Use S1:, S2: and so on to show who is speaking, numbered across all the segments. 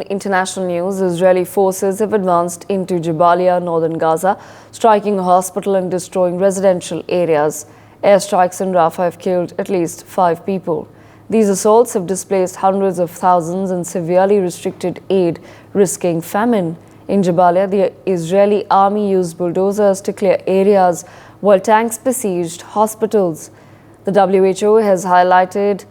S1: In international news, Israeli forces have advanced into Jabalia, northern Gaza, striking a hospital and destroying residential areas. Airstrikes in Rafah have killed at least 5 people. These assaults have displaced hundreds of thousands and severely restricted aid, risking famine. In Jabalia, the Israeli army used bulldozers to clear areas while tanks besieged hospitals. The WHO has highlighted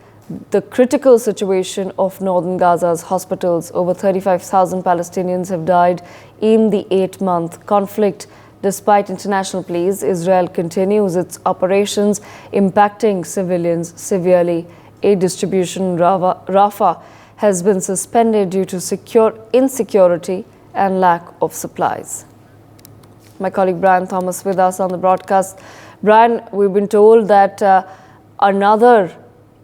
S1: the critical situation of northern Gaza's hospitals. Over 35,000 Palestinians have died in the 8-month conflict. Despite international pleas, Israel continues its operations, impacting civilians severely. Aid distribution in Rafah has been suspended due to insecurity and lack of supplies. My colleague Brian Thomas with us on the broadcast. Brian, we've been told that another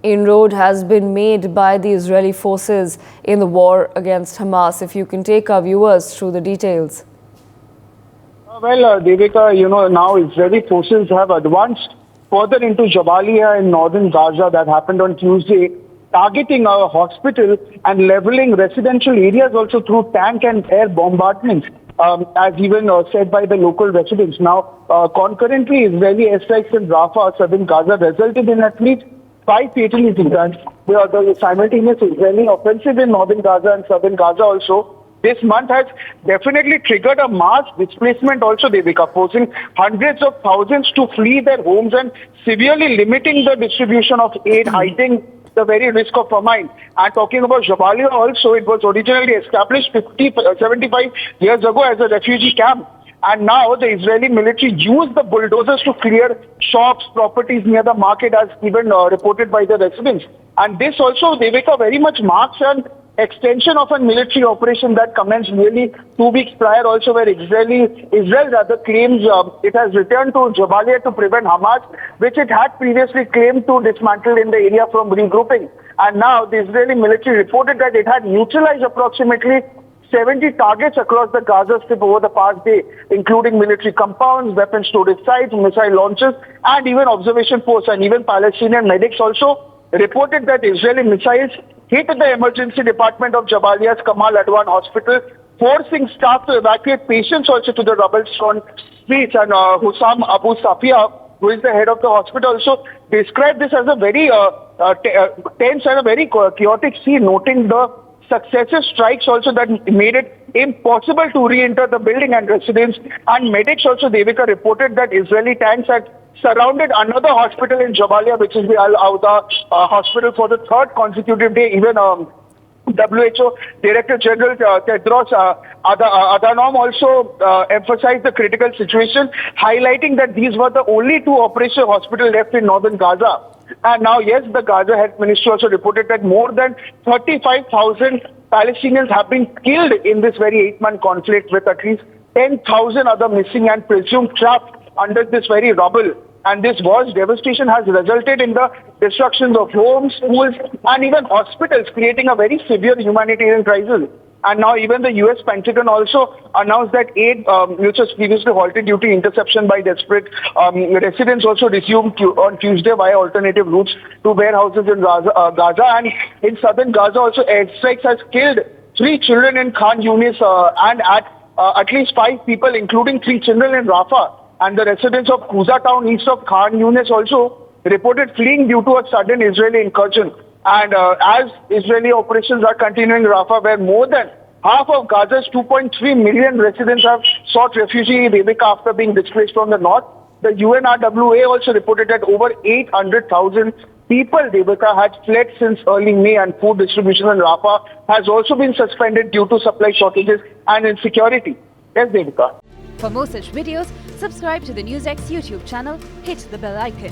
S1: inroad has been made by the Israeli forces in the war against Hamas. If you can take our viewers through the details.
S2: Well, Devika, now Israeli forces have advanced further into Jabalia in northern Gaza. That happened on Tuesday, targeting our hospital and leveling residential areas also through tank and air bombardments, as even said by the local residents. Now, concurrently, Israeli airstrikes in Rafah, southern Gaza, resulted in at least 5 fatalities. And the simultaneous Israeli offensive in northern Gaza and southern Gaza also this month has definitely triggered a mass displacement also, Devika, forcing hundreds of thousands to flee their homes and severely limiting the distribution of aid, heightening the very risk of famine. And talking about Jabalia also, it was originally established 75 years ago as a refugee camp. And now the Israeli military used the bulldozers to clear shops, properties near the market, as even reported by the residents. And this also, Devika, very much marks an extension of a military operation that commenced nearly 2 weeks prior also, where Israel claims it has returned to Jabalia to prevent Hamas, which it had previously claimed to dismantle in the area from regrouping. And now the Israeli military reported that it had neutralized approximately 70 targets across the Gaza Strip over the past day, including military compounds, weapon storage sites, missile launches, and even observation posts. And even Palestinian medics also reported that Israeli missiles hit the emergency department of Jabalia's Kamal Adwan Hospital, forcing staff to evacuate patients also to the rubble-strewn streets. And Hussam Abu Safia, who is the head of the hospital, also described this as a very tense and a very chaotic scene, noting the successive strikes also that made it impossible to re-enter the building. And residents and medics also, Devika, reported that Israeli tanks had surrounded another hospital in Jabalia, which is the Al-Awda hospital, for the 3rd consecutive day. Even WHO Director General Tedros Adhanom also emphasized the critical situation, highlighting that these were the only 2 operational hospitals left in northern Gaza. And now, yes, the Gaza Health Ministry also reported that more than 35,000 Palestinians have been killed in this very 8-month conflict, with at least 10,000 other missing and presumed trapped under this very rubble. And this war's devastation has resulted in the destruction of homes, schools, and even hospitals, creating a very severe humanitarian crisis. And now even the U.S. Pentagon also announced that aid, which was previously halted due to interception by desperate residents, also resumed on Tuesday via alternative routes to warehouses in Gaza. And in southern Gaza also, airstrikes has killed 3 children in Khan Yunis and at least 5 people, including 3 children in Rafah. And the residents of Kuza town east of Khan Yunis also reported fleeing due to a sudden Israeli incursion. And as Israeli operations are continuing in Rafah, where more than half of Gaza's 2.3 million residents have sought refuge, Devika, after being displaced from the north, the UNRWA also reported that over 800,000 people, Devika, had fled since early May, and food distribution in Rafah has also been suspended due to supply shortages and insecurity. Yes, Devika.
S3: For more such videos, subscribe to the NewsX YouTube channel, hit the bell icon.